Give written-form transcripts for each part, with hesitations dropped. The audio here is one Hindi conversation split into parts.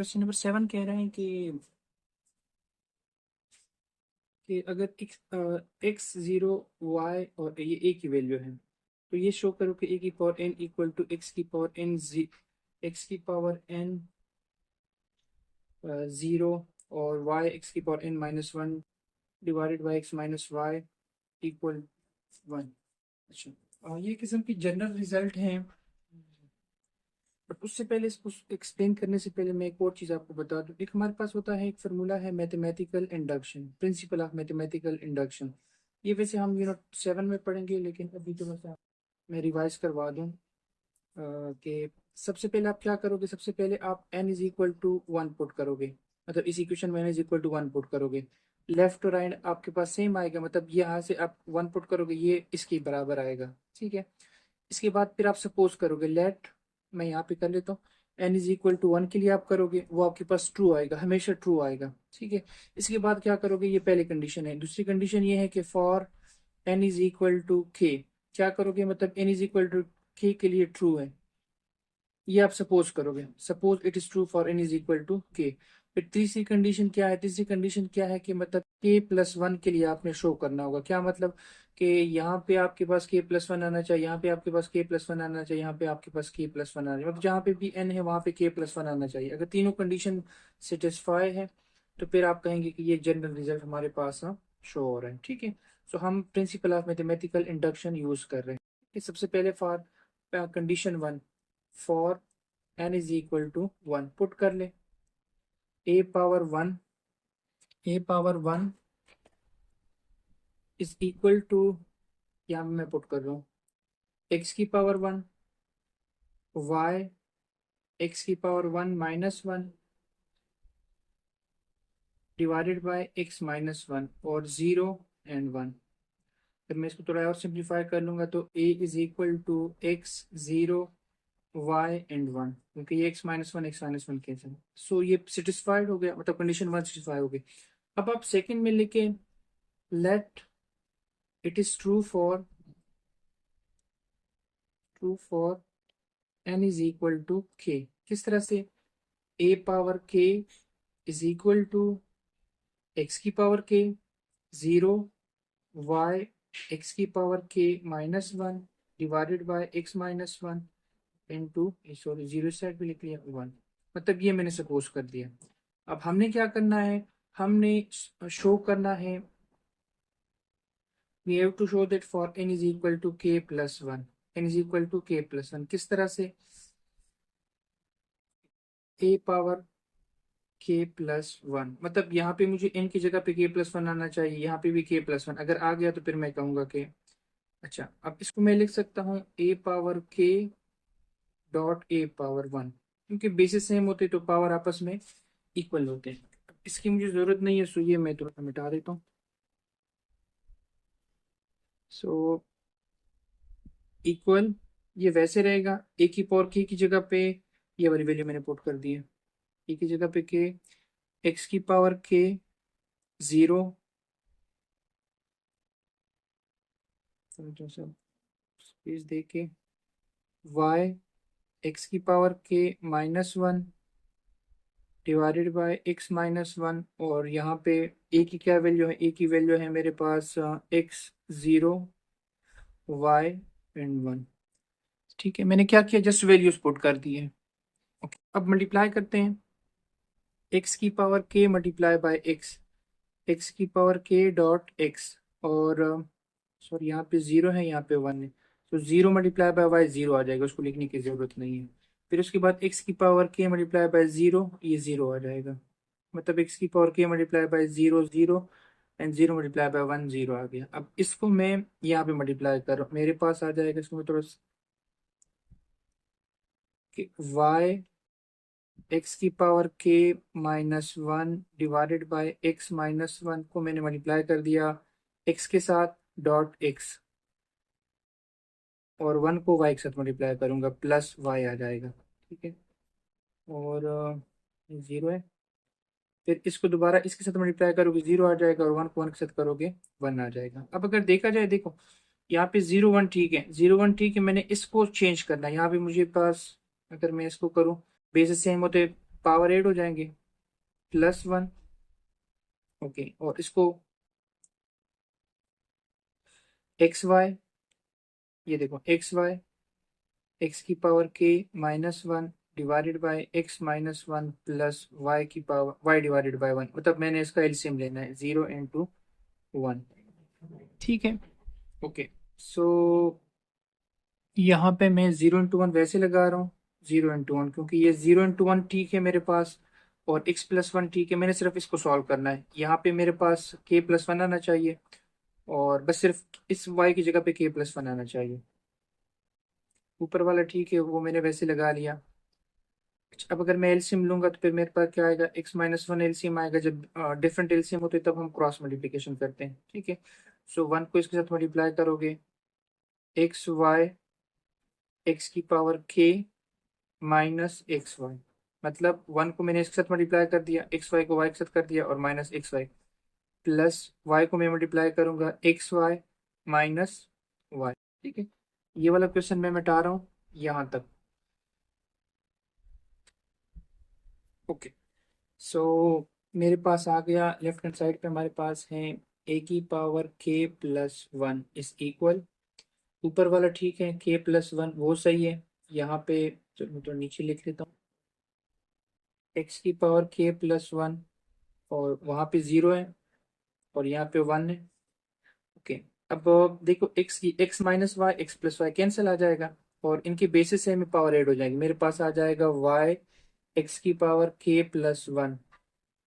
क्वेश्चन नंबर 7 कह रहे हैं कि अगर एक्स जीरो वाई और ये ए की वैल्यू है तो ये शो करो कि ए की power N equal to x की पावर एन एक्स की पावर एन जीरो और वाई एक्स की power N minus one divided by X minus Y equal one. अच्छा, ये किस्म की जनरल रिजल्ट हैं। बट उससे पहले इसको एक्सप्लेन करने से पहले मैं एक और चीज़ आपको बता दूं। एक हमारे पास होता है, एक फार्मूला है mathematical induction, principal of mathematical induction. ये वैसे हम यूनिट 7 में पढ़ेंगे, लेकिन अभी तो बस मैं रिवाइज करवा दूं कि सबसे पहले आप क्या करोगे। सबसे पहले आप n is equal to one put करोगे, मतलब इस इक्वेशन में n is equal to one put करोगे। लेफ्ट और राइट आपके पास सेम आएगा, मतलब यहाँ से आप वन पुट करोगे ये इसके बराबर आएगा। ठीक है, इसके बाद फिर आप सपोज करोगे, लेट मैं यहाँ पे कर लेता हूँ, n is equal to one के लिए आप करोगे, वो आपके पास ट्रू आएगा, हमेशा ट्रू आएगा। ठीक है, इसके बाद क्या करोगे, ये पहली कंडीशन है। दूसरी कंडीशन ये है कि for n is equal to k क्या करोगे, मतलब n is equal to k के लिए ट्रू है, ये आप सपोज करोगे। Suppose it is true for n is equal to k। फिर तीसरी कंडीशन क्या है, तीसरी कंडीशन क्या है कि मतलब k प्लस वन के लिए आपने शो करना होगा। क्या मतलब कि यहाँ पे आपके पास k प्लस वन आना चाहिए, यहाँ पे आपके पास k प्लस वन आना चाहिए, यहाँ पे आपके पास k प्लस वन आना चाहिए, मतलब जहाँ पे भी n है वहाँ पे k प्लस वन आना चाहिए। अगर तीनों कंडीशन सेटिस्फाई है तो फिर आप कहेंगे कि ये जनरल रिजल्ट हमारे पास शो हो रहा है। ठीक है, सो हम principle of mathematical induction use कर रहे हैं। सबसे पहले for condition one, for n is equal to one put कर ले। A power one, A power one is equal to, यहाँ मैं पुट कर रहा हूँ एक्स की पावर वन, वाई एक्स की power one minus one divided by x minus one और जीरो एंड वन। फिर मैं इसको थोड़ा और सिंप्लीफाई कर लूंगा तो ए is equal to X zero Y and one, क्योंकि ये X minus one cancel, so ये सेटिस्फाइड हो गया, मतलब कंडीशन वन सेटिस्फाई हो गई। अब आप सेकंड में लिखे, let it is true for n is equal to k। किस तरह से, a power k is equal to x की power k zero y x की power k minus one divided by x minus one into, sorry zero side भी लिख लिया, वन, मतलब ये मैंने सपोज कर दिया। अब हमने क्या करना है, हमने शो करना है, we have to show that for n is equal to k plus 1, n is equal to k plus 1। किस तरह से, a power k plus one, मतलब यहाँ पे मुझे n की जगह पे k प्लस वन आना चाहिए, यहाँ पे भी k प्लस वन अगर आ गया तो फिर मैं कहूँगा कि अच्छा। अब इसको मैं लिख सकता हूँ a power k dot a power one, क्योंकि बेसिस सेम होते तो पावर आपस में इक्वल होते हैं। इसकी मुझे जरूरत नहीं है, सो ये मैं थोड़ा मिटा देता हूँ। सो इक्वल ये वैसे रहेगा, a की पावर k की जगह पे ये वाली वैल्यू मैंने पुट कर दी है, a की जगह पे k, x की पावर k जीरो, स्पेस दे के y एक्स की power k minus one divided by x minus one, और यहाँ पे a की क्या वैल्यू है, a की वैल्यू है मेरे पास x zero y and one. ठीक है, मैंने क्या किया, जस्ट वैल्यूज पुट कर दी है। ओके, अब मल्टीप्लाई करते हैं, x की power k multiply by x की पावर k डॉट x, और सॉरी यहाँ पे जीरो है यहाँ पे वन है, तो zero multiply by y zero आ जाएगा, उसको लिखने की जरूरत नहीं है। फिर उसके बाद x की power k multiply by zero, ये जीरो आ जाएगा, मतलब x की power k multiply by zero zero and zero multiply by one zero आ गया। अब इसको मैं यहाँ पे मल्टीप्लाई कर रहा हूँ, मेरे पास आ जाएगा, इसको मैं थोड़ा y एक्स की power k minus one divided by x minus one को मैंने मल्टीप्लाई कर दिया x के साथ डॉट x, और वन को y के साथ मल्टीप्लाई करूंगा प्लस y आ जाएगा। ठीक है, और जीरो है, फिर इसको दोबारा इसके साथ मल्टीप्लाई करोगे जीरो आ जाएगा, और वन को वन के साथ करोगे वन आ जाएगा। अब अगर देखा जाए, देखो यहाँ पे जीरो वन ठीक है, जीरो वन ठीक है, मैंने इसको चेंज करना है, यहाँ पे मुझे पास अगर मैं इसको करूँ बेसिस सेम होते पावर ऐड हो जाएंगे +1। ओके, और इसको एक्स वाई, ये देखो एक्स वाई, एक्स की power k-1 divided by x-1 plus Y की पावर वाई डिवाइडेड बाय 1, मतलब मैंने इसका एलसीएम लेना है 0 × 1। ठीक है। ओके, सो यहाँ पे मैं 0 × 1 वैसे लगा रहा हूँ, 0 × 1, क्योंकि ये 0 × 1 ठीक है मेरे पास, और x+1 ठीक है। मैंने सिर्फ इसको सॉल्व करना है। यहाँ पे मेरे पास k+1 आना चाहिए, और बस सिर्फ इस y की जगह पे k+1 आना चाहिए। ऊपर वाला ठीक है, वो मैंने वैसे लगा लिया। अब अगर मैं एलसीएम लूंगा तो फिर मेरे पास क्या आएगा, x-1 एलसीएम आएगा। जब डिफरेंट एलसीएम होते हैं तब हम क्रॉस मल्टीप्लिकेशन करते हैं, ठीक है। सो 1 को इसके साथ मल्टीप्लाई करोगे, एक्स वाई एक्स की पावर k-xy, मतलब 1 को मैंने इसके साथ मल्टीप्लाई कर दिया, एक्स वाई को वाई के साथ कर दिया, और minus X Y, plus Y को मैं मल्टीप्लाई करूंगा एक्स वाई माइनस वाई। ठीक है, ये वाला क्वेश्चन मैं मिटा रहा हूँ यहाँ तक। ओके, सो मेरे पास आ गया, लेफ्ट हैंड साइड पे हमारे पास है a⁻k+1 इज इक्वल, ऊपर वाला ठीक है, k+1 वो सही है। यहाँ पे चलो मैं तो नीचे लिख लेता हूँ, एक्स की पावर k+1, और वहाँ पे 0 है, और यहाँ पे 1 है। ओके, अब देखो x-y x+y कैंसिल आ जाएगा, और इनके बेसिस से हमें पावर ऐड हो जाएगी। मेरे पास आ जाएगा y x की पावर k+1,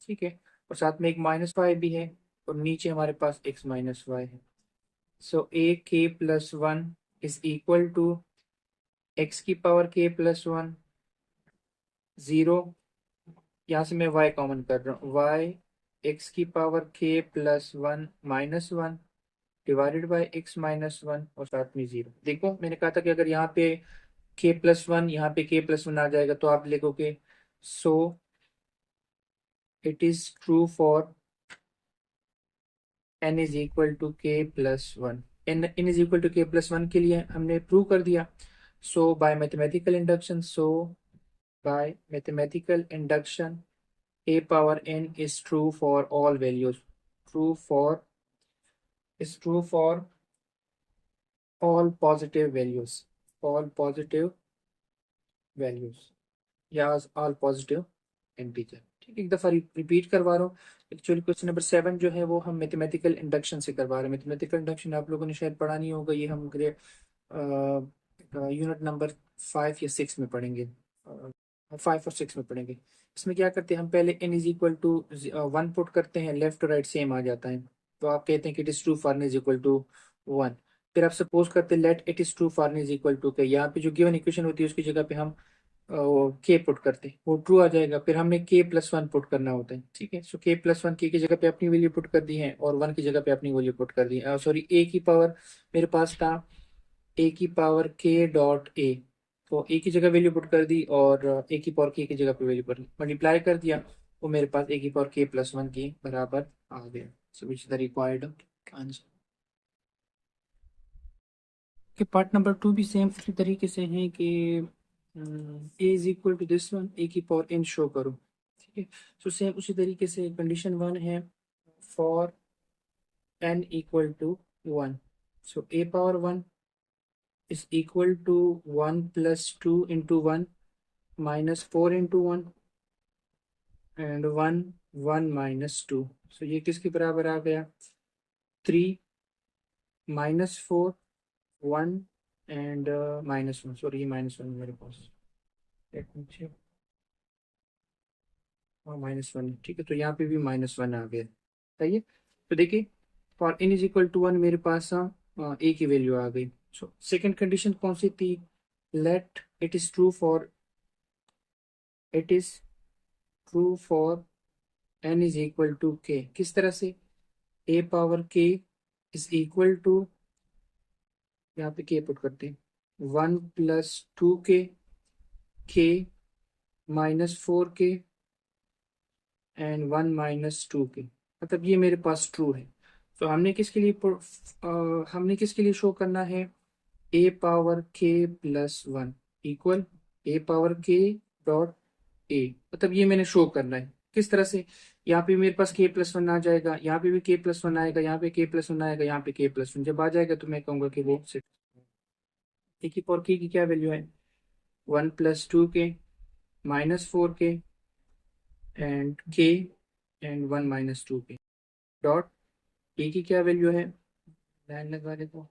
ठीक है, और साथ में एक -y भी है, और नीचे हमारे पास x-y है। So a k+1 is equal to x की पावर k+1, 0, यहाँ से मैं y कॉमन कर रहा हूँ, y x की power k+1 -1 divided by x-1, और साथ में 0। देखो मैंने कहा था कि अगर यहाँ पे k+1 यहाँ पे k+1 आ जाएगा तो आप लिखोगे so it is true for n is equal to k+1। n is equal to k+1 के लिए हमने प्रूव कर दिया। So by mathematical induction, by mathematical induction a power n is true for all values, true for is true for all positive values, all positive values, या ऑल पॉजिटिव इंटीजर। ठीक है, एक दफ़ा रिपीट करवा रहा हूँ। एक्चुअली क्वेश्चन नंबर 7 जो है वो हम मैथमेटिकल इंडक्शन से करवा रहे हैं। मैथमेटिकल इंडक्शन आप लोगों ने शायद पढ़ा नहीं होगा, ये हम ग्रेड यूनिट नंबर 5 या 6 में पढ़ेंगे, 5 और 6 में पढ़ेंगे। इसमें क्या करते हैं, हम पहले n is equal to 1 put करते हैं, लेफ्ट और राइट सेम आ जाता है, तो आप कहते हैं कि it is true for n is equal to 1। फिर आप सपोज करते हैं let it is true for n is equal to K, यहाँ पे जो गिवन इक्वेशन होती है उसकी जगह पे हम के पुट करते हैं, वो ट्रू आ जाएगा। फिर हमने k+1 पुट करना होता है, ठीक है। सो k+1 के की जगह पे अपनी वैल्यू पुट कर दी है, और 1 की जगह पे अपनी वैल्यू पुट कर दी है। सॉरी, a की पावर मेरे पास था a की पावर k.a, तो a की जगह वैल्यू पुट कर दी, और a की पावर k की जगह पे वैल्यू पर मल्टीप्लाई कर दिया, वो मेरे पास a की पावर k+1 के बराबर आ गया। So which is the required answer. कि पार्ट नंबर 2 भी सेम उसी तरीके से है कि A is equal to this one, A की पावर n शो करो, ठीक है। सो सेम उसी तरीके से कंडीशन 1 है for n equal to 1, so a power 1 is equal to 1 + 2 × 1 -4 × 1 and 1 1 -2। सो ये किसके बराबर आ गया, 3 -4 1 एंड -1। सॉरी, ये -1 मेरे पास, let me check। और -1, ठीक है, तो यहाँ पे भी -1 आ गया, सही है। तो देखिए for n is equal to 1 मेरे पास ए की वैल्यू आ गई। सो सेकंड कंडीशन कौन सी थी, let it is true for, it is true for n is equal to k। किस तरह से, a power k is equal to, यहाँ पे k पुट करते हैं, 1 + 2k, k -4k and 1 -2k, मतलब ये मेरे पास ट्रू है। तो हमने किसके लिए शो करना है, a power k+1 equal a power k dot A, मतलब ये मैंने शो करना है किस तरह से। यहाँ पे मेरे पास k+1 आ जाएगा, यहाँ पे भी k+1 आएगा, यहाँ पे k+1 आएगा, यहाँ पे k+1 जब आ जाएगा तो मैं कहूंगा कि वो सेट। ए की पावर k की क्या वैल्यू है, 1+2k -4k and k and 1 - 2k dot. A की क्या वैल्यू है, लाइन लगा देता।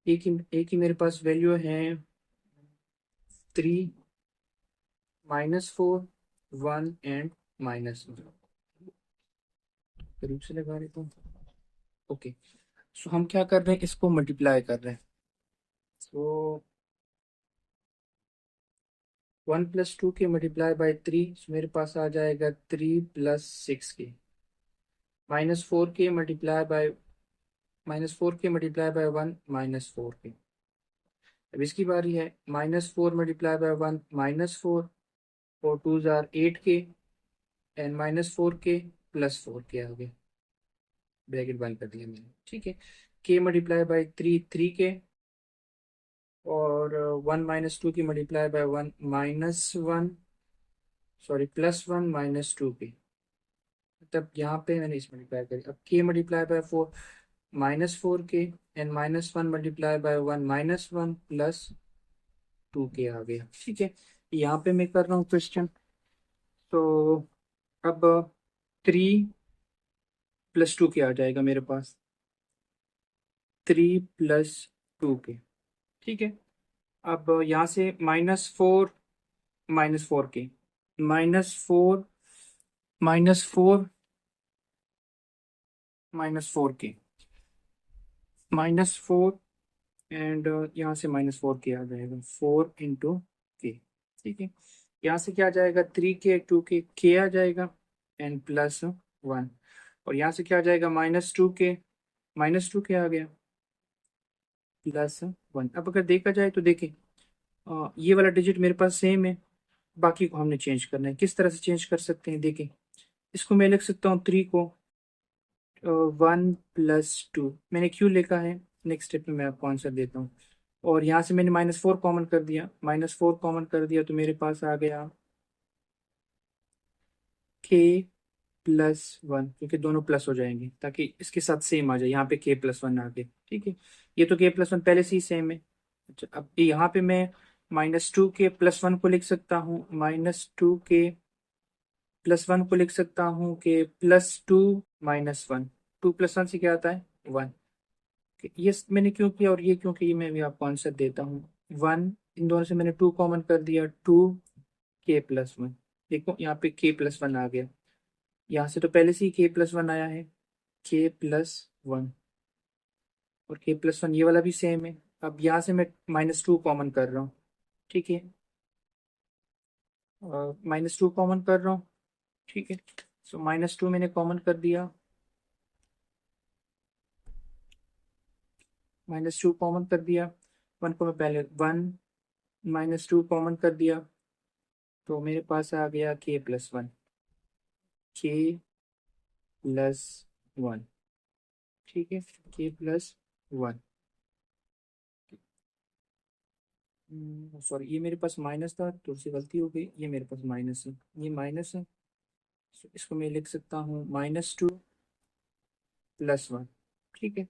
ए की मेरे पास वैल्यू है 3 -4 1 एंड -1, करीब से लगा देता हूँ। ओके, सो हम क्या कर रहे हैं, इसको मल्टीप्लाई कर रहे हैं। सो 1+2 के मल्टीप्लाई बाई 3, मेरे पास आ जाएगा 3+6 के -4 के मल्टीप्लाई बाय 1 अब इसकी बारी है, -4 × 1 -4, और 2 × 8 के एंड -4 के +4 के आगे ब्रैकेट बंद कर दिया मैंने, ठीक है। के मल्टीप्लाई बाई 3 और 1 - 2 की मल्टीप्लाई बाय 1 सॉरी +1 - 2 के, तब यहाँ पे मैंने इस मल्टीप्लाई करी। अब के मल्टीप्लाई बाय 4 -4 के एंड -1 × 1 +2 के आ गया, ठीक है। यहाँ पे मैं कर रहा हूँ क्वेश्चन। तो अब 3+2 के आ जाएगा मेरे पास, 3+2 के, ठीक है। अब यहाँ से -4 -4 -4 एंड यहाँ से -4 के आ जाएगा, 4 × के, ठीक है। यहाँ से क्या आ जाएगा, 3 के 2 के आ जाएगा एंड +1, और यहाँ से क्या आ जाएगा, -2 के आ गया +1। अब अगर देखा जाए तो देखें, ये वाला डिजिट मेरे पास सेम है, बाकी को हमने चेंज करना है। किस तरह से चेंज कर सकते हैं, देखें। इसको मैं लिख सकता हूँ 3 को 1+2, मैंने क्यों लिखा है नेक्स्ट स्टेप में मैं आपको आंसर देता हूँ। और यहाँ से मैंने -4 कॉमन कर दिया, तो मेरे पास आ गया k+1, क्योंकि दोनों प्लस हो जाएंगे ताकि इसके साथ सेम आ जाए, यहाँ पे k+1 आ गए, ठीक है। ये तो k+1 पहले से ही सेम है। अच्छा, अब यहाँ पे मैं -2 के+1 को लिख सकता हूँ, -2 के+1 को लिख सकता हूँ कि +2 - 1, 2+1 से क्या आता है 1। ये मैंने क्यों किया और ये क्यों किया, मैं भी आपको आंसर देता हूँ। 1, इन दोनों से मैंने 2 कॉमन कर दिया, 2k+1, देखो यहाँ पे k+1 आ गया। यहाँ से तो पहले से ही k+1 आया है, k+1, और k+1 ये वाला भी सेम है। अब यहाँ से मैं -2 कॉमन कर रहा हूँ, ठीक है। -2 कॉमन कर रहा हूँ, ठीक है। सो -2 मैंने कॉमन कर दिया, -2 कॉमन कर दिया। 1 को मैं पहले 1 - 2 कॉमन कर दिया, तो मेरे पास आ गया k+1, k+1, ठीक है, k+1। सॉरी, ये मेरे पास माइनस था, थोड़ी सी गलती हो गई, ये मेरे पास माइनस है, ये माइनस है। So, इसको मैं लिख सकता हूँ -2 + 1, ठीक है।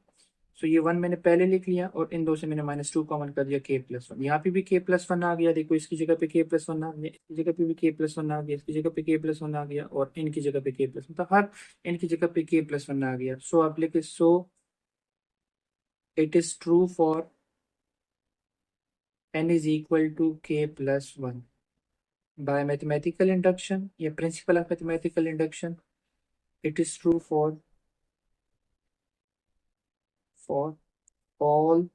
सो ये 1 मैंने पहले लिख लिया, और इन दो से मैंने -2 कॉमन कर दिया, k+1। यहाँ पे भी k+1 आ गया, देखो इसकी जगह पे k+1 आ गया, इसकी जगह पे भी k+1 आ गया, इसकी जगह पे k+1 आ गया, और इनकी जगह पे k+1, तो हर इनकी जगह पे k+1 आ गया। सो आप लिखे, so it is true for n is equal to k+1 by mathematical induction या principle of mathematical induction. It is true for all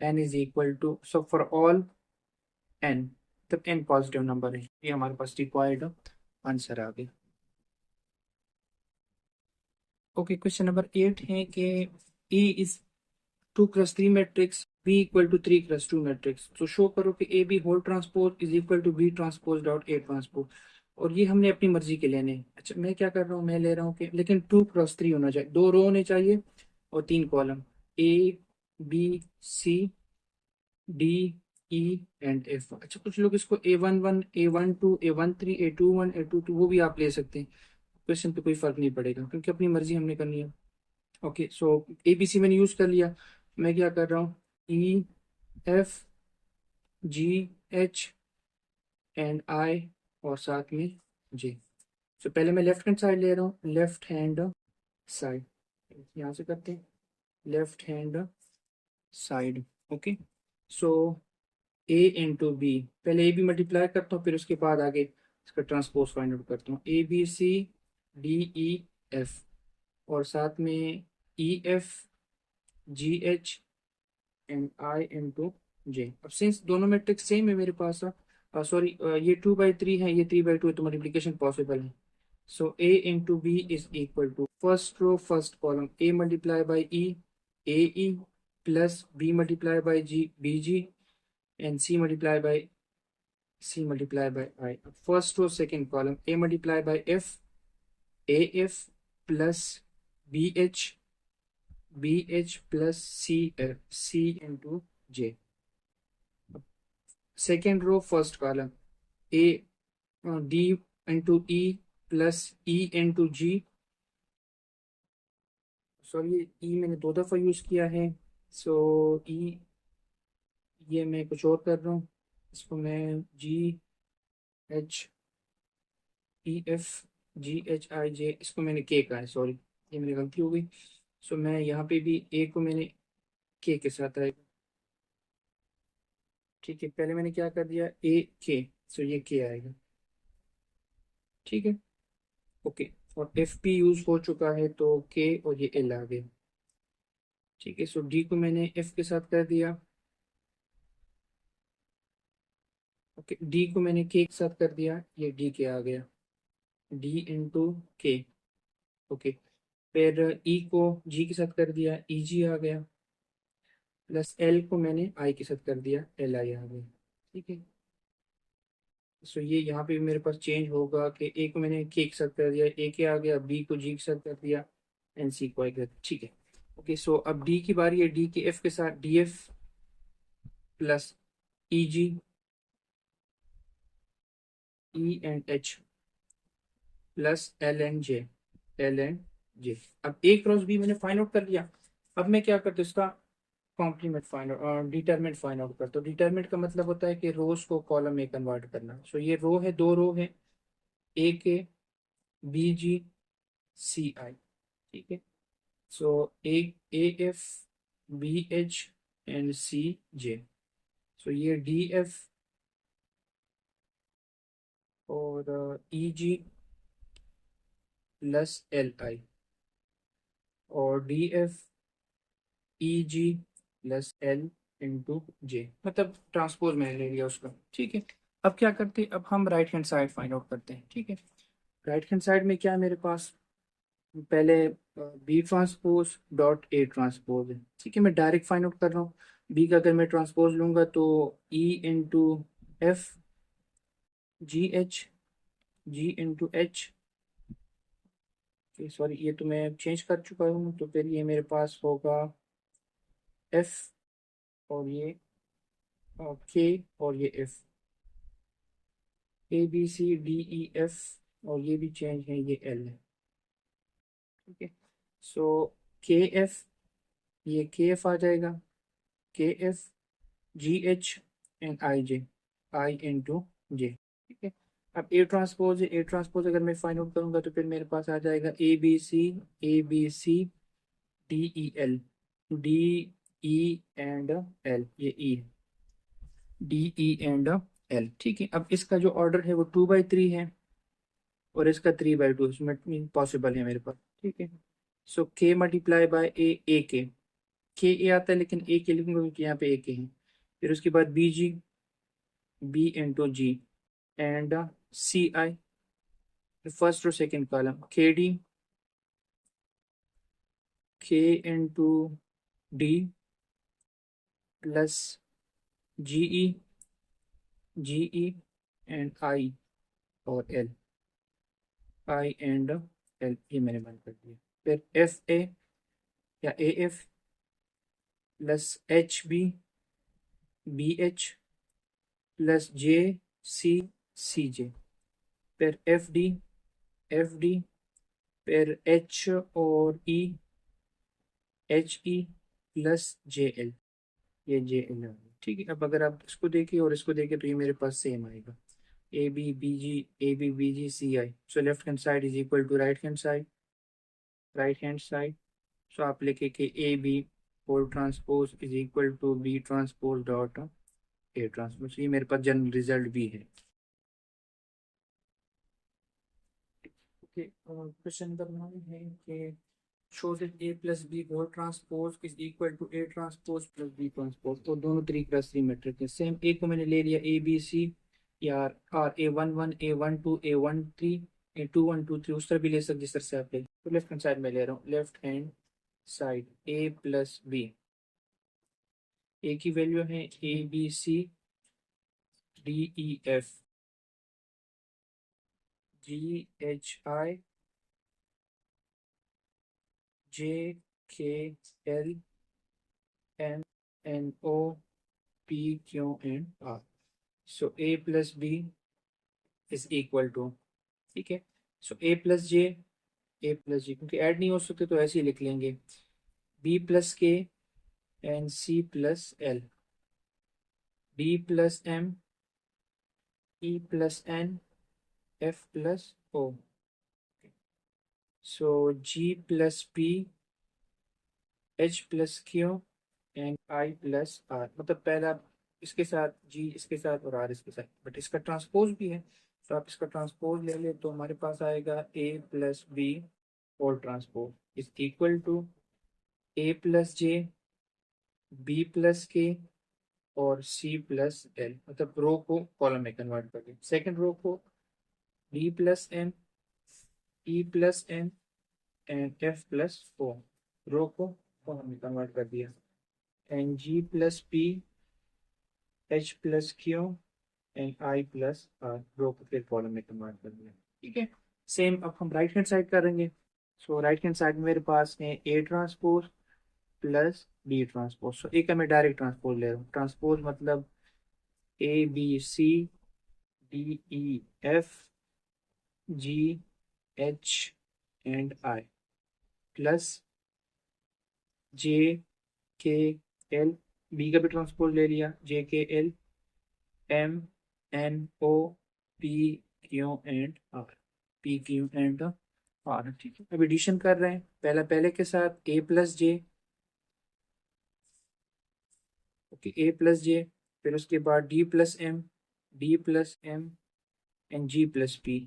n is equal to, so for all n, तब n पॉजिटिव नंबर है, ये हमारे पास रिक्वायर्ड आंसर आ गया। ओके, क्वेश्चन नंबर 8 है कि A is 2 × 3 matrix, B equal to 3 × 2 matrix, तो शो करो कि A B whole transpose is equal to B transpose dot A transpose. और ये हमने अपनी मर्जी के लेने हैं। अच्छा, मैं क्या कर रहा हूँ, मैं ले रहा हूँ कि लेकिन 2 × 3 होना चाहिए, 2 रो होने चाहिए और 3 column, A B C D E and F. अच्छा, कुछ लोग इसको A11, A12, A13, A21, A22 वो भी आप ले सकते हैं। क्वेश्चन पे कोई फर्क नहीं पड़ेगा क्योंकि अपनी मर्जी हमने करनी है। ओके, सो ABC मैंने यूज कर लिया। मैं क्या कर रहा हूँ, EFGH एंड I और साथ में J। सो पहले मैं लेफ्ट हैंड साइड ले रहा हूँ, लेफ्ट हैंड साइड यहाँ से करते हैं, left hand side. Okay, so A into B, पहले AB मल्टीप्लाई करता हूँ फिर उसके बाद आगे इसका ट्रांसपोज फाइंड आउट करता हूँ। ABCDEF और साथ में EFGH and I into J। अब सिंस दोनों मैट्रिक्स सेम है मेरे पास, सॉरी ये 2/3 है, ये 3/2 है, तो मल्टीप्लिकेशन पॉसिबल है। So A into B is equal to first row first column A multiply by E, AE plus B multiply by G, BG and C multiply by I। First row second column A multiply by F, AF plus BH plus C into J। Second row first column A D into E plus E into G। Sorry, E मैंने दो दफ़ा यूज़ किया है, सो E ये मैं कुछ और कर रहा हूँ, इसको मैं GHEFGHIJ, इसको मैंने K कहा है, सॉरी ये मेरी गलती हो गई। सो मैं यहाँ पे भी A को मैंने K के साथ आएगा। ठीक है, पहले मैंने क्या कर दिया, AK, सो ये K आएगा। ठीक है, ओके, और FP यूज हो चुका है तो K और ये L आ गया। ठीक है, सो D को मैंने F के साथ कर दिया। ओके, D को मैंने K के साथ कर दिया, ये D के आ गया, D इंटू K। ओके, फिर E को G के साथ कर दिया, EG आ गया, प्लस L को मैंने I के साथ कर दिया, LI आ गया। ठीक है, सो ये यहाँ पे भी मेरे पास चेंज होगा कि A को मैंने K के साथ कर दिया, A के आ गया, B को G के साथ कर दिया, एंड C को I के साथ। ठीक है, ओके, सो अब D की बारी है, D के F के साथ DF plus EG, E and H plus L and J। अब A क्रॉस B मैंने फाइंड आउट कर लिया। अब मैं क्या करता हूँ, इसका कॉम्प्लीमेंट फाइंड आउट और डिटरमिनेंट फाइंड आउट करता हूँ। डिटरमिनेंट का मतलब होता है कि रोज को कॉलम में कन्वर्ट करना। सो ये रो है, दो रो है, AKBGCI। ठीक है, सो AFBH एंड CJ। सो ये DF और EG प्लस LI और DFEG plus L into J, मतलब ट्रांसपोज मैंने ले लिया उसका। ठीक है, अब क्या करते हैं, अब हम right hand side find out करते हैं। ठीक है, राइट हैंड साइड में क्या है मेरे पास, पहले B transpose dot A transpose है। ठीक है, मैं डायरेक्ट फाइंड आउट कर रहा हूँ। B का अगर मैं ट्रांसपोज लूंगा तो E into FGH, G into H। Sorry, ये तो मैं चेंज कर चुका हूँ, तो फिर ये मेरे पास होगा F और ये K और ये F, ABCDEF और ये भी चेंज है, ये L है। ठीक है, सो KF, ये KF आ जाएगा, KFGH and I into J। ठीक है, अब A ट्रांसपोज है, A ट्रांसपोज अगर मैं फाइंड आउट करूंगा तो फिर मेरे पास आ जाएगा ABCDEL, DE एंड L, ये E है, DE एंड L। ठीक है, अब इसका जो ऑर्डर है वो 2/3 है और इसका 3/2, इसमें पॉसिबल है मेरे पास। ठीक है, सो K मल्टीप्लाई बाय A के ए आता है लेकिन A के लिखूंगा क्योंकि यहाँ पे A के हैं। फिर उसके बाद BG, B into G and CI, first और second column KD, K into D plus GE and I और I एंड L, ये मैंने बंद कर दिया। फिर FA या AF plus HB, BH plus J C C J, फिर एफ डी, फिर एच और E, H E plus J L, ये जे एल है। ठीक है, अब अगर आप इसको देखिए और इसको देखिए तो ये मेरे पास सेम आएगा, A B B G, A B B G C I. So left hand side is equal to right hand side, right hand side. So आप लिखे कि A B whole transpose is equal to B transpose dot A transpose. ये मेरे पास जनरल रिजल्ट भी है। ओके, क्वेश्चन नंबर 9 है कि show that a plus b whole transpose is equal to a transpose plus b transpose। तो दोनों 3x3 मैट्रिक है सेम। ए को मैंने ले लिया ए बी सी, या are A11 A12 A13 A21 2 3, उस तरह भी ले सकते जिस तरह से आप ले। तो लेफ्ट हैंड साइड में ले रहा हूँ, left hand side a plus B. A की वैल्यू है A B C D E F G H I J K L M N O P Q and R. So A plus B is equal to, ठीक है, सो ए प्लस जी, क्योंकि ऐड नहीं हो सकते तो ऐसे ही लिख लेंगे, B plus K and C plus L, B plus M E plus N F plus O. So G plus P H plus Q and I plus R. मतलब पहला इसके साथ जी, इसके साथ और आर इसके साथ, बट इसका ट्रांसपोज भी है। तो आप इसका ट्रांसपोज ले ले तो हमारे पास आएगा A plus B whole transpose is equal to A plus J B plus K और सी प्लस एल। मतलब रो को कॉलम में कन्वर्ट करके, सेकंड रो को D plus M E plus N and F plus O, row को कॉलम में कन्वर्ट कर दिया, and G plus P H plus Q and I plus R, row को फिर कॉलम में कन्वर्ट कर दिया। ठीक है, सेम अब हम राइट हैंड साइड करेंगे। सो राइट हैंड साइड में मेरे पास है A transpose plus B transpose. So A का मैं डायरेक्ट ट्रांसपोज ले रहा हूँ। ट्रांसपोज मतलब A B C D E F G H and I plus J K L, B का भी ट्रांसपोज ले लिया, J K L M N O P Q and R, P Q and R. ठीक है, अब एडिशन कर रहे हैं, पहला पहले के साथ A plus J, okay A plus J, फिर उसके बाद D plus M and G plus P,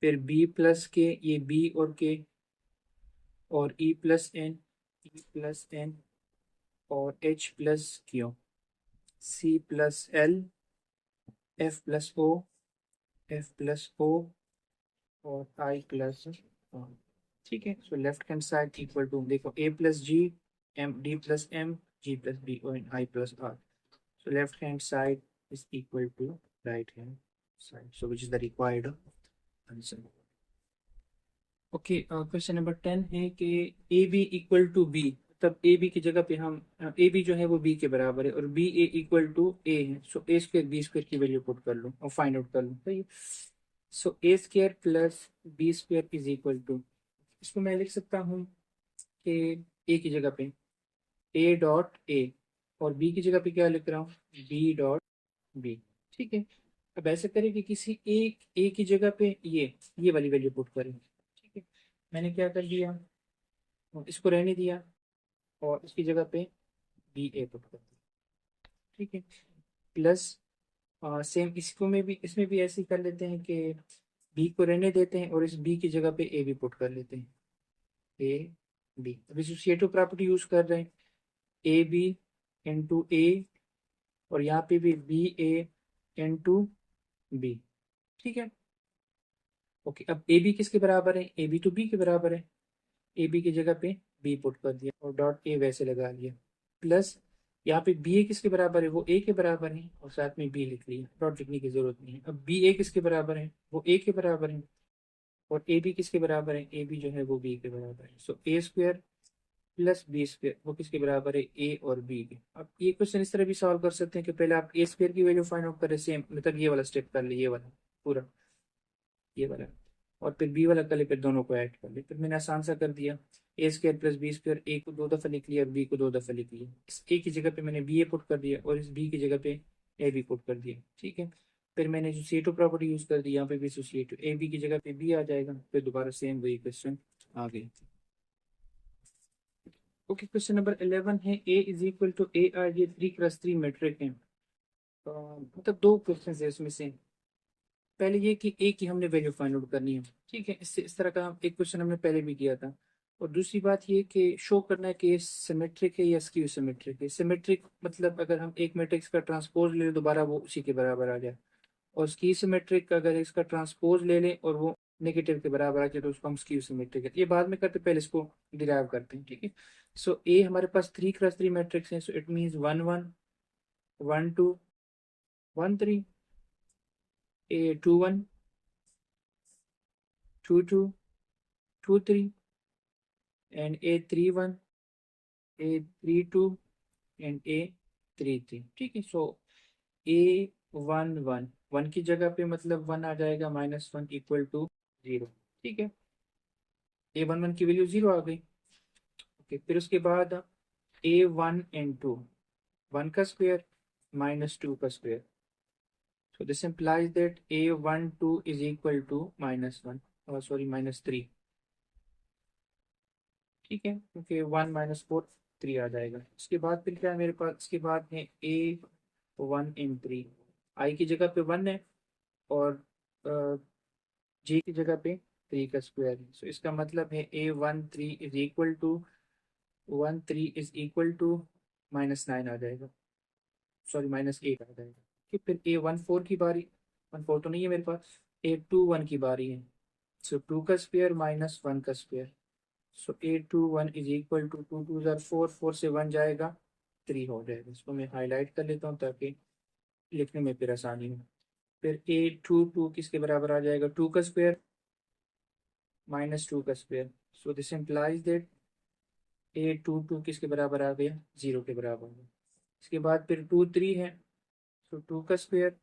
फिर बी प्लस के, ये बी और के, और ई प्लस एन और H plus Q, C plus L F plus O, F plus O और आई प्लस ओ। ठीक है, so left hand side equal to, देखो A plus G M D plus M G plus B और I plus R. So left hand side is equal to right hand side. So which is the required answer. Okay, question number 10 है कि A B equal to B, तब ए बी की जगह पे हम ए बी जो है वो बी के बराबर है और B A equal to A है। So A square B square की वैल्यू पुट कर लो और फाइंड आउट कर लो। सही, so A square plus B square is equal to, इसको मैं लिख सकता हूँ कि ए की जगह पे ए डॉट ए और बी की जगह पे क्या लिख रहा हूँ, बी डॉट बी। ठीक है, अब ऐसे करें कि किसी एक ए की जगह पे ये वाली वैल्यू पुट करें। ठीक है, मैंने क्या कर दिया, इसको रहने दिया और इसकी जगह पे बी ए पुट कर दिया। ठीक है, प्लस सेम इसको में भी, इसमें भी ऐसे ही कर लेते हैं कि बी को रहने देते हैं और इस बी की जगह पे ए भी पुट कर लेते हैं, ए बी। अब एसोसिएटिव प्रॉपर्टी यूज कर रहे हैं, ए बी इंटू ए और यहाँ पे भी बी ए इंटू बी। ठीक है, ओके, अब ए बी किसके बराबर है, ए बी तो बी के बराबर है, ए बी की जगह पे बी पुट कर दिया और डॉट ए वैसे लगा लिया, प्लस यहाँ पे बी ए किसके बराबर है, वो ए के बराबर है और साथ में बी लिख लिया, डॉट लिखने की जरूरत नहीं है। अब बी ए किसके बराबर है, वो ए के बराबर है, और ए बी किसके बराबर है, ए बी जो है वो बी के बराबर है। So A square plus B square वो किसके बराबर है, ए और बी के। अब ये क्वेश्चन इस तरह भी सॉल्व कर सकते हैं कि पहले आप ए स्क्वायर की वैल्यू फाइंड आउट करें, सेम मतलब ये वाला स्टेप कर ले, ये वाला पूरा, ये वाला, और फिर बी वाला कर ले, फिर दोनों को ऐड कर ले। फिर मैंने आसान सा कर दिया, ए स्क्वायर प्लस बी स्क्वायर, ए को 2 दफ़ा लिख लिया और बी को 2 दफ़ा लिख लिया। इस ए की जगह पे मैंने बी ए पुट कर दिया और इस बी की जगह पे ए बी पुट कर दिया, ठीक है। फिर मैंने जो सी टू प्रॉपर्टी यूज कर दी, यहाँ पे भी एसोसिएट ए बी की जगह पे बी आ जाएगा, फिर दोबारा सेम वही क्वेश्चन आ गया। ओके, क्वेश्चन नंबर 11 है, A is equal to A R, ये 3x3 मैट्रिक है। मतलब दो क्वेश्चन है इसमें से। पहले ये कि ए की हमने वैल्यू फाइंड आउट करनी है, ठीक है। इससे इस तरह का एक क्वेश्चन हमने पहले भी किया था। और दूसरी बात ये कि शो करना है कि ये सिमेट्रिक है या स्क्यू सिमेट्रिक है। सिमेट्रिक मतलब अगर हम एक मैट्रिक्स का ट्रांसपोज ले लें दोबारा वो उसी के बराबर आ जाए, और स्क्यू सिमेट्रिक अगर इसका ट्रांसपोज ले लें और वो नेगेटिव के बराबर आ जाए तो उसको हम स्क्यू सिमेट्रिक है। ये बाद में करते, पहले इसको डिराइव करते हैं, ठीक है। सो ए हमारे पास 3x3 मैट्रिक्स है, so it means 1 1 1 2 1 3, A 2 1 2 2 2 3, and A 3 1, A 3 2 and A 3 3, ठीक है। सो A 1 1, 1 की जगह पे मतलब 1 आ जाएगा, -1 इक्वल टू 0, ठीक है। A 1 1 की वैल्यू 0 आ गई। ओके, फिर उसके बाद A 1 and 2, 1 का स्क्वायर -2 का square, so this implies that A 1 2 is equal to -1, sorry -3, ठीक है, क्योंकि 1 - 4 3 आ जाएगा। उसके बाद फिर क्या है मेरे पास, इसके बाद है A 1 and 3, आई की जगह पे 1 है और जे की जगह पे 3 का स्क्वायर है। सो इसका मतलब है A 1 3 इज इक्वल टू -9 आ जाएगा, सॉरी -8 आ जाएगा। ठीक, फिर A 1 4 की बारी, 1 4 तो नहीं है मेरे पास, A 2 1 की बारी है। सो 2 का स्क्वायर -1 का square, so A 2 1 is equal to 2 2 4, 4 से 1 जाएगा, 3 हो जाएगा। इसको मैं हाईलाइट कर लेता हूँ ताकि लिखने में फिर आसानी हो। फिर A 2 2 किसके बराबर आ जाएगा, 2 का स्क्वायर -2 का square, so this implies that A 2 2 किसके बराबर आ गया, 0 के बराबर है। इसके बाद फिर 2 3 है, सो 2 का स्क्वायर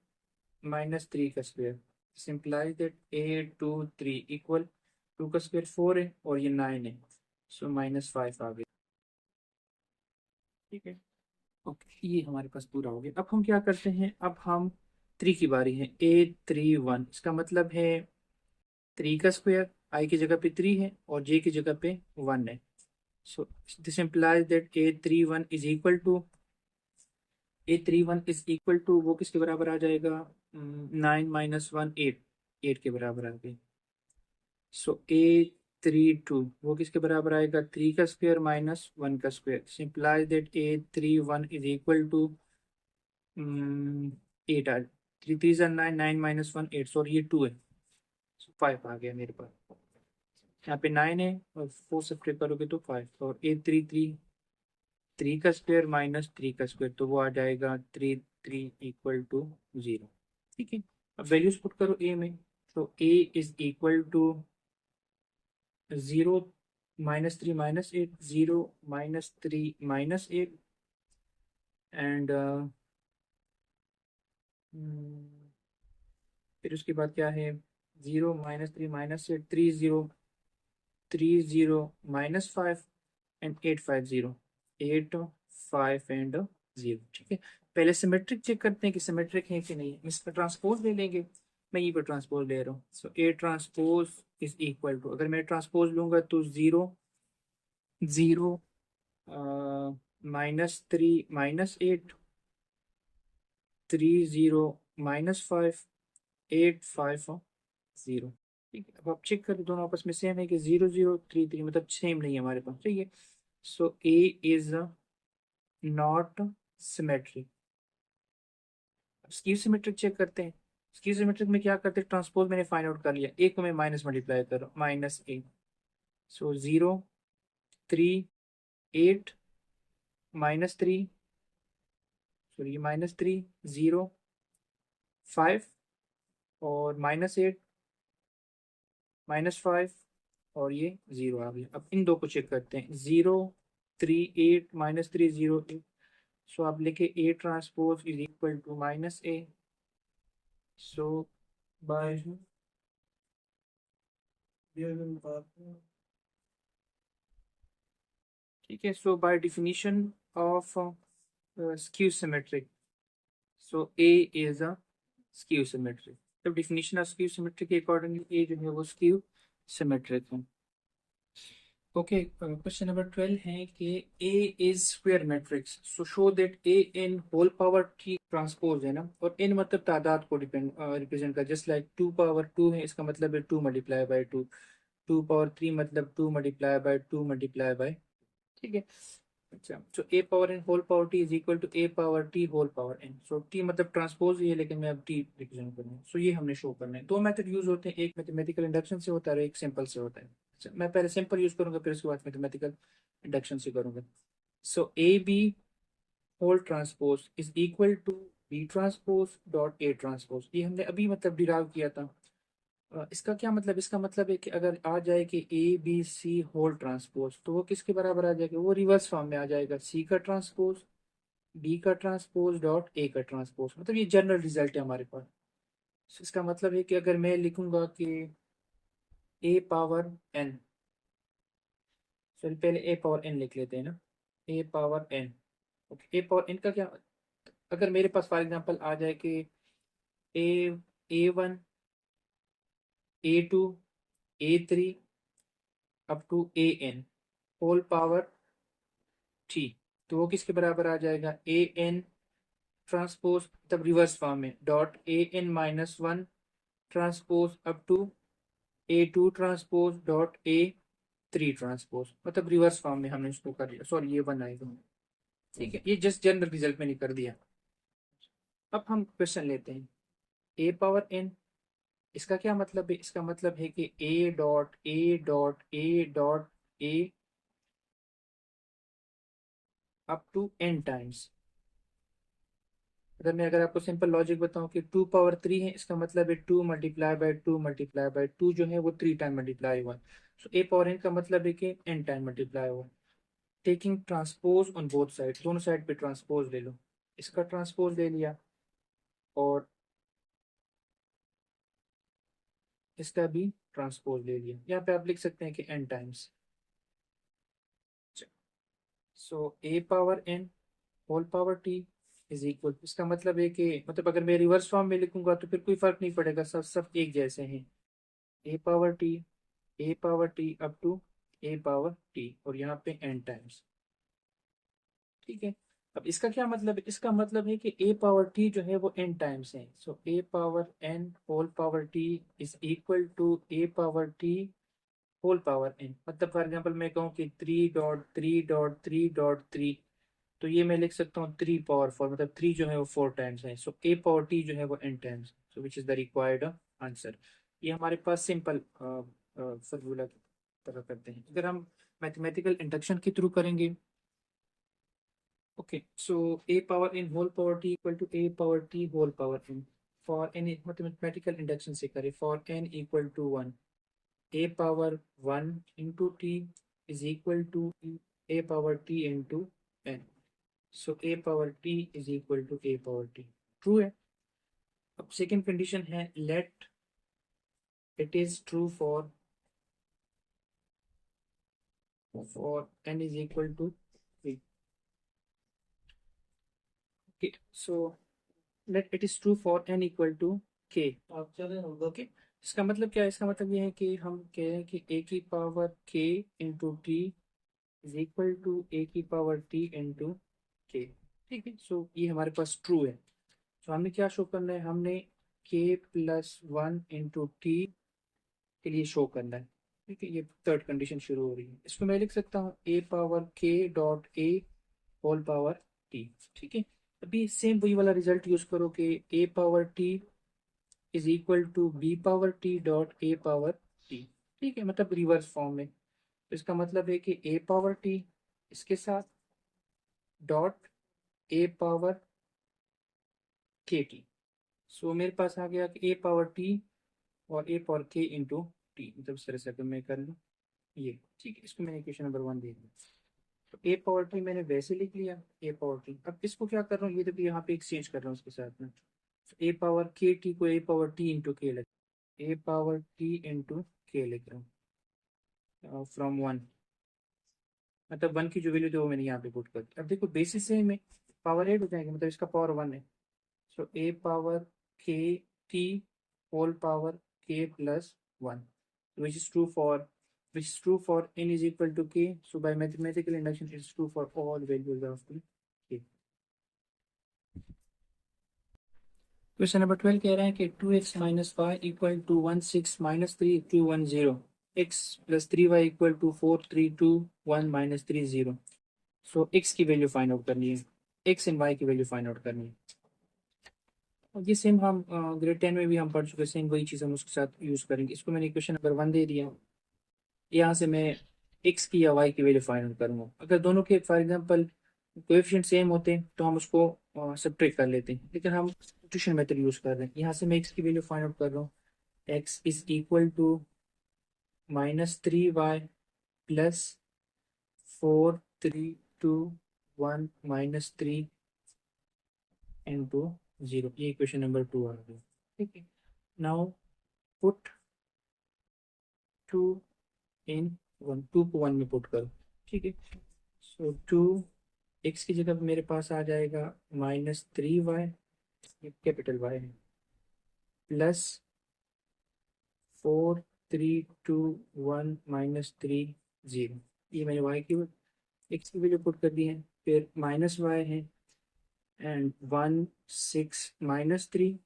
-3 का square, this implies that A 2 3 equal, 2 का स्क्वायर 4 है और ये 9 है, सो -5 आ गया, ठीक है। ओके, ये हमारे पास पूरा हो गया। अब हम क्या करते हैं, अब हम 3 की बारी है, A 3 1, इसका मतलब है 3 का स्क्वायर, आई की जगह पे 3 है और जे की जगह पे 1 है। So this implies that A 3 1 वो किसके बराबर आ जाएगा, 9 - 1 8, 8 के बराबर आ गई। सो A 3 2 वो किसके बराबर आएगा, 3 का स्क्वायर -1 का स्क्वायर, implies दैट A 3 1 8 आ, 3 3 9, 9 - 1 8, सॉरी ये 2 है, 5 आ गया मेरे पास। यहाँ पे 9 है और 4 सब्ट्रैक्ट करोगे तो 5, और A 3 3, 3 का स्क्वायर -3 का स्क्वायर, तो वो आ जाएगा 3 3 इक्वल टू 0, ठीक है। अब वैल्यूज पुट करो ए में, तो ए इज इक्वल टू 0 -3 -8, 0 -3 -8, एंड फिर उसके बाद क्या है, 0 -3 -8, 3 0 -5 एंड 8 5 0, 8 5 एंड 0, ठीक है। पहले सिमेट्रिक चेक करते हैं कि सिमेट्रिक है कि नहीं, इसका ट्रांसपोज ले लेंगे। मैं ये पर ट्रांसपोज ले रहा हूँ, so A transpose is equal to, अगर मैं ट्रांसपोज लूंगा तो 0 0 -3 -8, 3 0 -5, 8 5 0, ठीक है। अब आप चेक करें दोनों आपस में सेम है कि 0 0 3 3, मतलब सेम नहीं है हमारे पास, ठीक है। So A is not symmetric. Skew symmetric check करते हैं। स्क्यू सिमेट्रिक में क्या करते हैं, ट्रांसपोज मैंने फाइंड आउट कर लिया, एक को मैं माइनस मल्टीप्लाई कर रहा हूँ, -8, सो 0 3 8 -3, सॉरी -3 0 5 और -8 -5 और ये 0 आ गया। अब इन दो को चेक करते हैं, 0 38 माइनस 308, सो आप लिखे A transpose is equal to minus A, so by ठीक है, so by definition of skew symmetric, so A is a skew symmetric. तो definition of skew symmetric के accordingly A जो है वो skew symmetric है. Okay, question number 12 है कि A is square matrix, so show that A in whole power T transpose है ना, और n मतलब तादाद को रिप्रेजेंट कर, जस्ट लाइक 2 पावर 2 है, इसका मतलब है 2 मल्टीप्लाई बाई 2, 2 पावर 3 मतलब 2 मल्टीप्लाई बाई 2 मल्टीप्लाई बाई, ठीक है. अच्छा, so A power N whole power T is equal to A power T whole power n, so T मतलब ट्रांसपोज ही है, लेकिन मैं अब टी रिप्रेजेंट करूँगा. सो ये हमने शो करना है. दो मेथड यूज होते हैं, एक मैथमेटिकल इंडक्शन से होता है और एक सिंपल से होता है. अच्छा, मैं पहले सिंपल यूज करूंगा, फिर उसके बाद मैथमेटिकल इंडक्शन से करूंगा. So A B whole transpose is equal to B transpose dot A transpose, ये हमने अभी मतलब डिराइव किया था. इसका क्या मतलब, इसका मतलब है कि अगर आ जाए कि A B C whole transpose, तो वो किसके बराबर आ जाएगा, वो रिवर्स फॉर्म में आ जाएगा, सी का ट्रांसपोज बी का ट्रांसपोज डॉट ए का ट्रांसपोज. मतलब ये जनरल रिजल्ट है हमारे पास. So, इसका मतलब है कि अगर मैं लिखूंगा कि ए पावर एन, सॉरी पहले ए पावर एन लिख लेते हैं ना, ए पावर एन. ओके, ए पावर एन का क्या, अगर मेरे पास फॉर एग्जांपल आ जाए कि A A one A two A three up to A n whole power T, तो वो किसके बराबर आ जाएगा, ए एन ट्रांसपोज तब रिवर्स फॉर्म में dot A n minus one transpose up to A two transpose dot A three transpose, मतलब रिवर्स फॉर्म में हमने इसको कर लिया. सॉरी ये वन आएगा, ठीक है, ये जस्ट जनरल रिजल्ट मैंने कर दिया. अब हम क्वेश्चन लेते हैं. ए पावर एन, इसका क्या मतलब है, इसका मतलब है कि A dot A dot A dot A up to N times. अगर आपको सिंपल लॉजिक बताऊं कि 2 पावर 3 है, इसका मतलब है 2 मल्टीप्लाई बाय 2 मल्टीप्लाई बाय 2 जो है वो 3 टाइम मल्टीप्लाई हुआ. सो ए पावर एन का मतलब है कि एन टाइम मल्टीप्लाई हुआ. Taking transpose on both side, दोनों साइड पे ट्रांसपोज ले लो, इसका ट्रांसपोज ले लिया और इसका भी ट्रांसपोज ले लिया. यहाँ पे आप लिख सकते हैं कि N times. So A power N whole power T is equal, इसका मतलब है कि मतलब अगर मैं रिवर्स फॉर्म में लिखूंगा तो फिर कोई फर्क नहीं पड़ेगा, सब सब एक जैसे हैं. A power T, A power T up to A power T, और यहाँ पे एन टाइम्स, ठीक है. अब इसका क्या मतलब है, इसका मतलब है कि ए पावर टी जो है वो एन टाइम्स है. So A power N whole power T is equal to A power T whole power n. मतलब फॉर एग्जाम्पल मैं कहूँ कि 3.3.3.3, तो ये मैं लिख सकता हूँ 3 पावर 4, मतलब 3 जो है वो 4 टाइम्स है. सो ए पावर टी जो है वो N times, so which is the required answer. ये हमारे पास सिंपल फॉर्मूला की तरह करते हैं. अगर हम मैथमेटिकल इंडक्शन के थ्रू करेंगे, okay, so A power N whole power T equal to A power T whole power N. For N mathematical induction से करें, for N equal to one, A power one into T is equal to A power T into N. So A power T is equal to A power T, true है. अब सेकेंड कंडीशन है, let it is true for N is equal to three. Okay, so let it is true for N equal to K. Okay, इसका मतलब क्या है, इसका मतलब ये है कि हम कह रहे हैं कि ए की पावर के into T is equal to A की पावर टी इंटू के, ठीक है. सो ये हमारे पास ट्रू है. तो हमने क्या शो करना है, हमने के प्लस वन इंटू टी के लिए शो करना है, ठीक है. ये थर्ड कंडीशन शुरू हो रही है. इसको मैं लिख सकता हूँ A power K dot A whole power T, ठीक है. अभी सेम वही वाला रिजल्ट यूज करो कि A power T is equal to B power T dot A power T, ठीक है, मतलब रिवर्स फॉर्म में. तो इसका मतलब है कि ए पावर टी इसके साथ dot A power K T. सो मेरे पास आ गया कि ए पावर टी और ए पावर के इंटू टी, मतलब इस तरह से अगर मैं कर लूँ ये, ठीक है. इसको मैंने इक्वेशन नंबर वन दे दिया. तो ए पावर टी मैंने वैसे लिख लिया, ए पावर टी। अब इसको क्या कर रहा हूँ, ये तो यहाँ पे एक्सचेंज कर रहा हूँ उसके साथ में। ए पावर के टी को ए पावर टी इंटू के लग, ए पावर टी इंटू के लिख रहा हूँ फ्रॉम वन, मतलब वन की जो वैल्यू थी वो मैंने यहाँ पे पुट कर दी। अब देखो बेसिस से में पावर एड हो जाएगी, मतलब इसका पावर वन है। So A power K T whole power k plus 1, which is true for, n is equal to k. So by mathematical induction it is true for all values of the k. Question number 12 कह रहा है कि 2x minus Y equal to 16 minus 3 2 1 0, x plus 3y equal to 4 3 2 1 minus 3 0। So x की वैल्यू फाइंड आउट करनी है, x एंड y की वैल्यू फाइंड आउट करनी है। और ये सेम हम ग्रेड 10 में भी हम पढ़ चुके, सेम वही चीज़ हम उसके साथ यूज़ करेंगे। इसको मैंने क्वेश्चन नंबर 1 दे दिया, यहाँ से मैं x की या y की वैल्यू फाइंड आउट करूँगा। अगर दोनों के फॉर एग्जांपल कोएफिशिएंट सेम होते हैं तो हम उसको सब्ट्रैक्ट कर लेते हैं, लेकिन हम सब्स्टिट्यूशन मेथड यूज़ कर रहे हैं। यहाँ से मैं x की वैल्यू फाइंड आउट कर रहा हूँ, x is equal to minus 3y plus 4 3 2 1 minus 3 into 0। ये क्वेश्चन नंबर 2 आ गया। ठीक है, नाउ पुट 2 इन 1, 2 को 1 में पुट करो। ठीक है, सो 2 x की जगह पे मेरे पास आ जाएगा माइनस 3y, कैपिटल y है, प्लस 4 3 2 1 माइनस 3 0। ये मैंने y की x की वैल्यू पुट कर दी है। फिर माइनस y है एंड 1 6 माइनस 3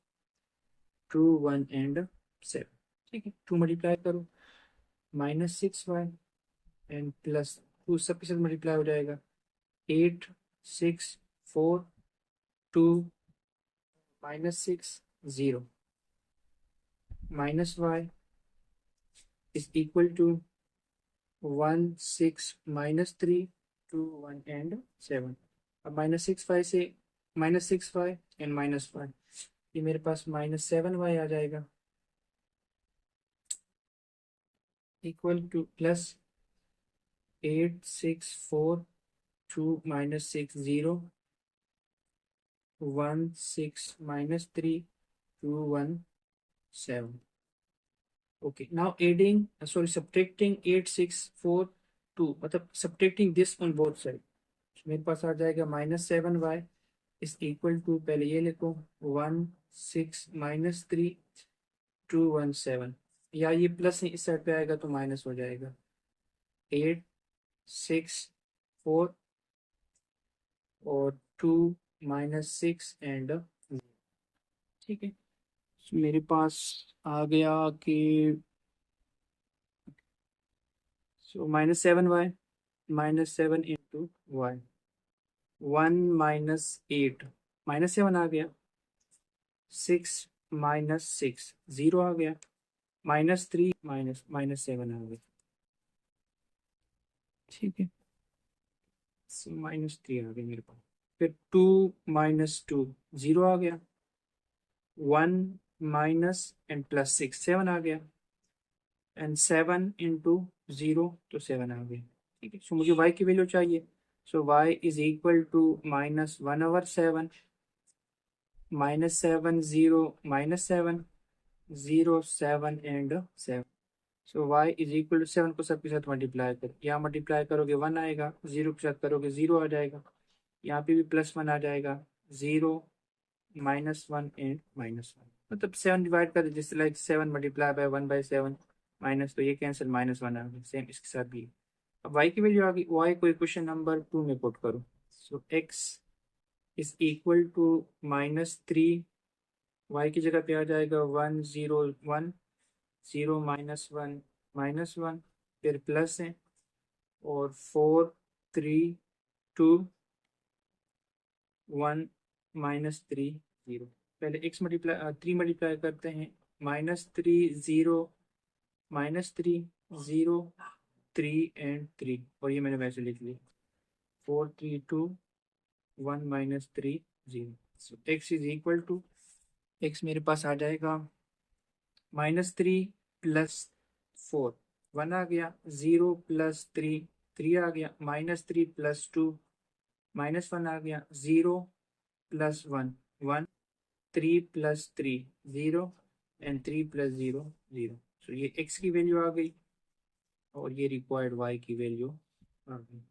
2 1 एंड 7। ठीक है, 2 मल्टीप्लाई करो, माइनस 6y एंड प्लस 2 सबके साथ मल्टीप्लाई हो जाएगा, 8 6 4 2 minus 6 0 minus y is equal to 1 6 minus 3 2 1 and 7। अब माइनस 6y एंड माइनस 5, ये मेरे पास माइनस 7y आ जाएगा, equal two plus 8 6 4 2 minus 6 0 1 6 minus 3 2 1 7। Okay, now adding sorry subtracting 8 6 4 2, मतलब subtracting this on both side, मेरे पास आ जाएगा minus 7y is equal to, पहले ये लिखो 1 6 माइनस 3 2 1 7, या ये प्लस इस साइड पे आएगा तो माइनस हो जाएगा, 8 6 4 और 2 माइनस 6 एंड 0। ठीक है, so मेरे पास आ गया कि so minus 7y minus 7 into Y, 1 minus 8 minus 7 आ गया, 6 माइनस 6 0 आ गया, माइनस 3 माइनस माइनस 7 आ गया। ठीक है, माइनस 3 आ गया मेरे पास। फिर 2 माइनस 2 0 आ गया, 1 माइनस एंड प्लस 6 7 आ गया, एंड 7 इंटू 0 तो 7 आ गया। ठीक है, सो मुझे y की वैल्यू चाहिए, so y is equal to minus 1 over 7 minus 7 0 minus 7 0 7 and 7। So y is equal to 7 को सबके साथ मल्टीप्लाई करो, यहाँ मल्टीप्लाई करोगे 1 आएगा, 0 के साथ करोगे 0 आ जाएगा, यहाँ पे भी प्लस 1 आ जाएगा, 0 माइनस 1 एंड माइनस 1, मतलब 7 डिवाइड कर, जैसे like 7 multiply by 1 by 7 minus, तो ये कैंसिल, माइनस 1 आ गया, सेम इसके साथ भी। अब y की वैल्यू आ गई, y को इक्वेशन नंबर 2 में पुट करो, so x is equal to minus 3, y की जगह पे आ जाएगा 1 0 1 0 माइनस 1 फिर प्लस है, और 4 3 2 1 माइनस 3 0। पहले x मल्टीप्लाई 3 मल्टीप्लाई करते हैं, माइनस 3 0 माइनस 3 0 3 एंड 3, और ये मैंने वैसे लिख लिया, 4 3 2 1 minus 3 0। So x is equal to, x मेरे पास आ जाएगा माइनस 3 प्लस 4 1 आ गया, 0 प्लस 3 3 आ गया, -3 + 2 -1 आ गया, 0 + 1 1, 3 + 3 0 एंड 3 + 0 0। सो ये x की वैल्यू आ गई और ये रिक्वायर्ड y की वैल्यू आ गई।